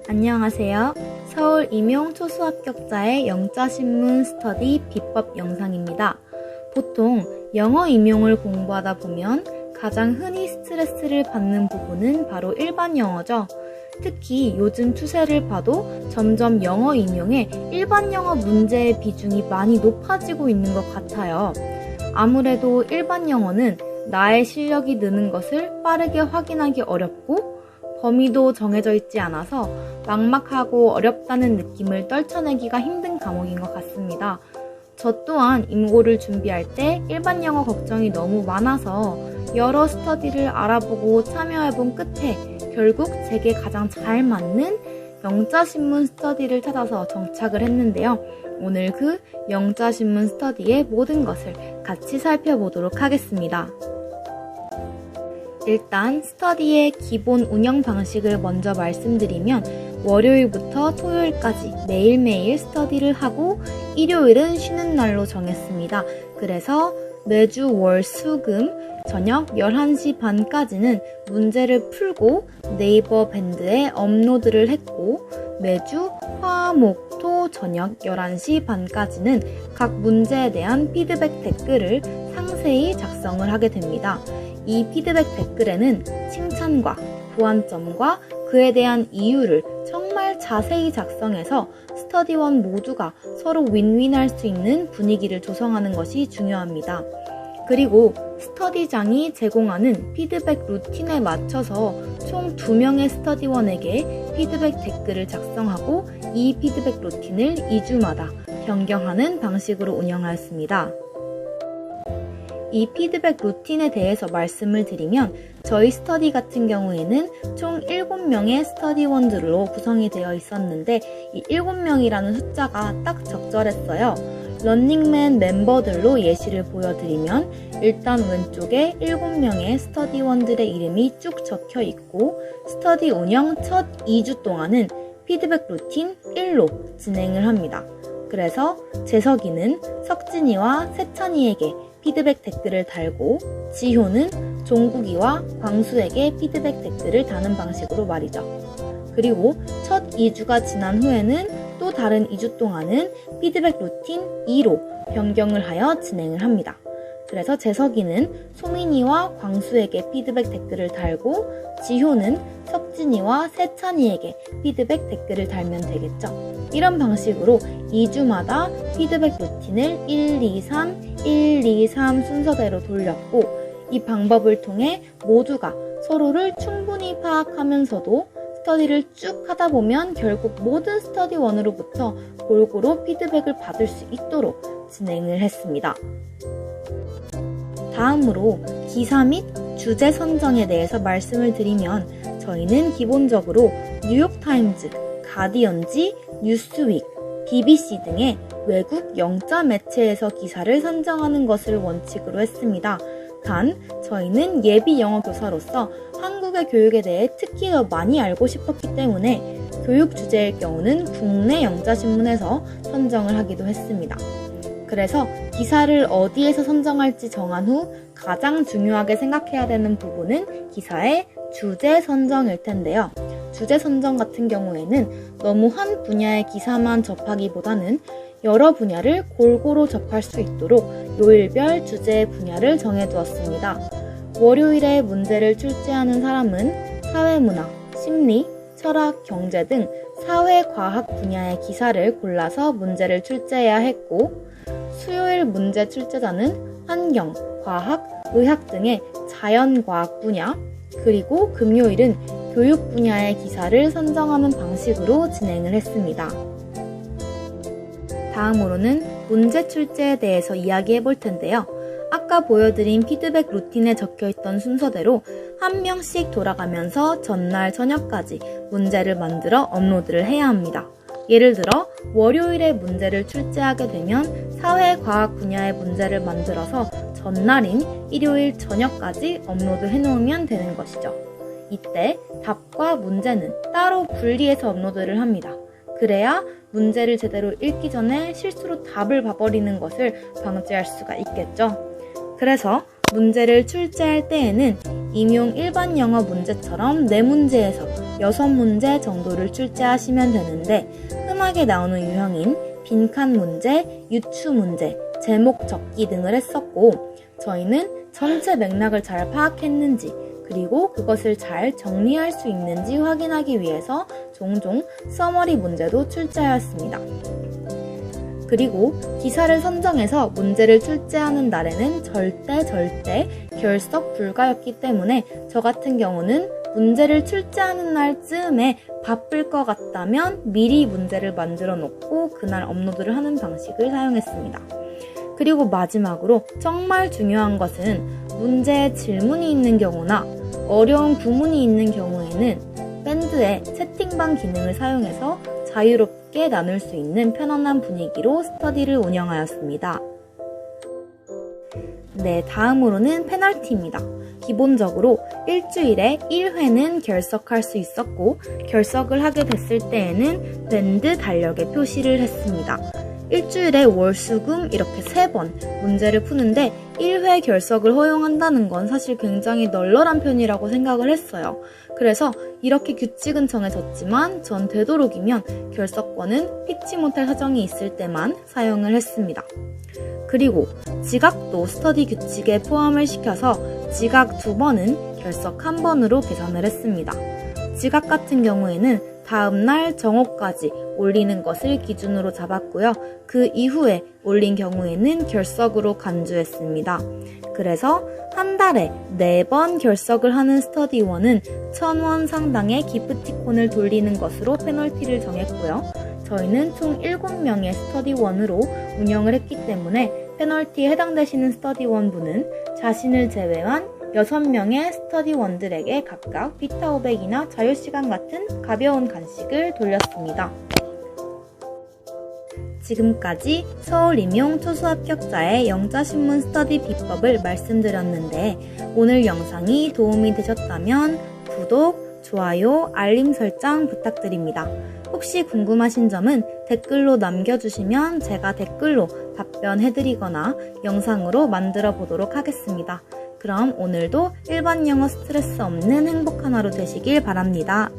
안녕하세요. 서울 임용 초수합격자의 영자신문 스터디 비법 영상입니다. 보통 영어 임용을 공부하다 보면 가장 흔히 스트레스를 받는 부분은 바로 일반 영어죠. 특히 요즘 추세를 봐도 점점 영어 임용에 일반 영어 문제의 비중이 많이 높아지고 있는 것 같아요. 아무래도 일반 영어는 나의 실력이 느는 것을 빠르게 확인하기 어렵고 범위도 정해져 있지 않아서 막막하고 어렵다는 느낌을 떨쳐내기가 힘든 과목인 것 같습니다. 저 또한 임고를 준비할 때 일반 영어 걱정이 너무 많아서 여러 스터디를 알아보고 참여해본 끝에 결국 제게 가장 잘 맞는 영자신문 스터디를 찾아서 정착을 했는데요. 오늘 그 영자신문 스터디의 모든 것을 같이 살펴보도록 하겠습니다. 일단 스터디의 기본 운영 방식을 먼저 말씀드리면 월요일부터 토요일까지 매일매일 스터디를 하고 일요일은 쉬는 날로 정했습니다. 그래서 매주 월, 수, 금 저녁 11시 반까지는 문제를 풀고 네이버 밴드에 업로드를 했고 매주 화, 목, 토 저녁 11시 반까지는 각 문제에 대한 피드백 댓글을 상세히 작성을 하게 됩니다. 이 피드백 댓글에는 칭찬과 보완점과 그에 대한 이유를 정말 자세히 작성해서 스터디원 모두가 서로 윈윈할 수 있는 분위기를 조성하는 것이 중요합니다. 그리고 스터디장이 제공하는 피드백 루틴에 맞춰서 총 2명의 스터디원에게 피드백 댓글을 작성하고 이 피드백 루틴을 2주마다 변경하는 방식으로 운영하였습니다. 이 피드백 루틴에 대해서 말씀을 드리면 저희 스터디 같은 경우에는 총 7명의 스터디원들로 구성이 되어 있었는데 이 7명이라는 숫자가 딱 적절했어요. 런닝맨 멤버들로 예시를 보여드리면 일단 왼쪽에 7명의 스터디원들의 이름이 쭉 적혀 있고 스터디 운영 첫 2주 동안은 피드백 루틴 1로 진행을 합니다. 그래서 재석이는 석진이와 세찬이에게 피드백 댓글을 달고 지효는 종국이와 광수에게 피드백 댓글을 다는 방식으로 말이죠. 그리고 첫 2주가 지난 후에는 또 다른 2주 동안은 피드백 루틴 2로 변경을 하여 진행을 합니다. 그래서 재석이는 소민이와 광수에게 피드백 댓글을 달고 지효는 석진이와 세찬이에게 피드백 댓글을 달면 되겠죠. 이런 방식으로 2주마다 피드백 루틴을 1, 2, 3, 1, 2, 3 순서대로 돌렸고 이 방법을 통해 모두가 서로를 충분히 파악하면서도 스터디를 쭉 하다 보면 결국 모든 스터디원으로부터 골고루 피드백을 받을 수 있도록 진행을 했습니다. 다음으로 기사 및 주제 선정에 대해서 말씀을 드리면 저희는 기본적으로 뉴욕타임즈, 가디언지, 뉴스윅, BBC 등의 외국 영자 매체에서 기사를 선정하는 것을 원칙으로 했습니다. 단, 저희는 예비 영어 교사로서 한국의 교육에 대해 특히 더 많이 알고 싶었기 때문에 교육 주제일 경우는 국내 영자신문에서 선정을 하기도 했습니다. 그래서 기사를 어디에서 선정할지 정한 후 가장 중요하게 생각해야 되는 부분은 기사의 주제 선정일 텐데요. 주제 선정 같은 경우에는 너무 한 분야의 기사만 접하기보다는 여러 분야를 골고루 접할 수 있도록 요일별 주제 분야를 정해두었습니다. 월요일에 문제를 출제하는 사람은 사회문화, 심리, 철학, 경제 등 사회과학 분야의 기사를 골라서 문제를 출제해야 했고 수요일 문제 출제자는 환경, 과학, 의학 등의 자연과학 분야 그리고 금요일은 교육 분야의 기사를 선정하는 방식으로 진행을 했습니다. 다음으로는 문제 출제에 대해서 이야기해 볼 텐데요. 아까 보여드린 피드백 루틴에 적혀있던 순서대로 한 명씩 돌아가면서 전날 저녁까지 문제를 만들어 업로드를 해야 합니다. 예를 들어 월요일에 문제를 출제하게 되면 사회과학 분야의 문제를 만들어서 전날인 일요일 저녁까지 업로드 해놓으면 되는 것이죠. 이때 답과 문제는 따로 분리해서 업로드를 합니다. 그래야 문제를 제대로 읽기 전에 실수로 답을 봐버리는 것을 방지할 수가 있겠죠. 그래서 문제를 출제할 때에는 임용 일반 영어 문제처럼 4문제에서 6문제 정도를 출제하시면 되는데 흔하게 나오는 유형인 빈칸 문제, 유추 문제, 제목 적기 등을 했었고 저희는 전체 맥락을 잘 파악했는지 그리고 그것을 잘 정리할 수 있는지 확인하기 위해서 종종 서머리 문제도 출제하였습니다. 그리고 기사를 선정해서 문제를 출제하는 날에는 절대 결석 불가였기 때문에 저 같은 경우는 문제를 출제하는 날쯤에 바쁠 것 같다면 미리 문제를 만들어 놓고 그날 업로드를 하는 방식을 사용했습니다. 그리고 마지막으로 정말 중요한 것은 문제에 질문이 있는 경우나 어려운 구문이 있는 경우에는 밴드의 채팅방 기능을 사용해서 자유롭게 나눌 수 있는 편안한 분위기로 스터디를 운영하였습니다. 네, 다음으로는 페널티입니다. 기본적으로 일주일에 1회는 결석할 수 있었고 결석을 하게 됐을 때에는 밴드 달력에 표시를 했습니다. 일주일에 월, 수, 금 이렇게 3번 문제를 푸는데 1회 결석을 허용한다는 건 사실 굉장히 널널한 편이라고 생각을 했어요. 그래서 이렇게 규칙은 정해졌지만 전 되도록이면 결석권은 피치 못할 사정이 있을 때만 사용을 했습니다. 그리고 지각도 스터디 규칙에 포함을 시켜서 지각 2번은 결석 1번으로 계산을 했습니다. 지각 같은 경우에는 다음날 정오까지 올리는 것을 기준으로 잡았고요. 그 이후에 올린 경우에는 결석으로 간주했습니다. 그래서 한 달에 4번 결석을 하는 스터디원은 1,000원 상당의 기프티콘을 돌리는 것으로 페널티를 정했고요. 저희는 총 7명의 스터디원으로 운영을 했기 때문에 페널티에 해당되시는 스터디원분은 자신을 제외한 6명의 스터디원들에게 각각 비타 500이나 자유시간 같은 가벼운 간식을 돌렸습니다. 지금까지 서울임용 초수합격자의 영자신문 스터디 비법을 말씀드렸는데 오늘 영상이 도움이 되셨다면 구독, 좋아요, 알림 설정 부탁드립니다. 혹시 궁금하신 점은 댓글로 남겨주시면 제가 댓글로 답변해드리거나 영상으로 만들어 보도록 하겠습니다. 그럼 오늘도 일반 영어 스트레스 없는 행복한 하루 되시길 바랍니다.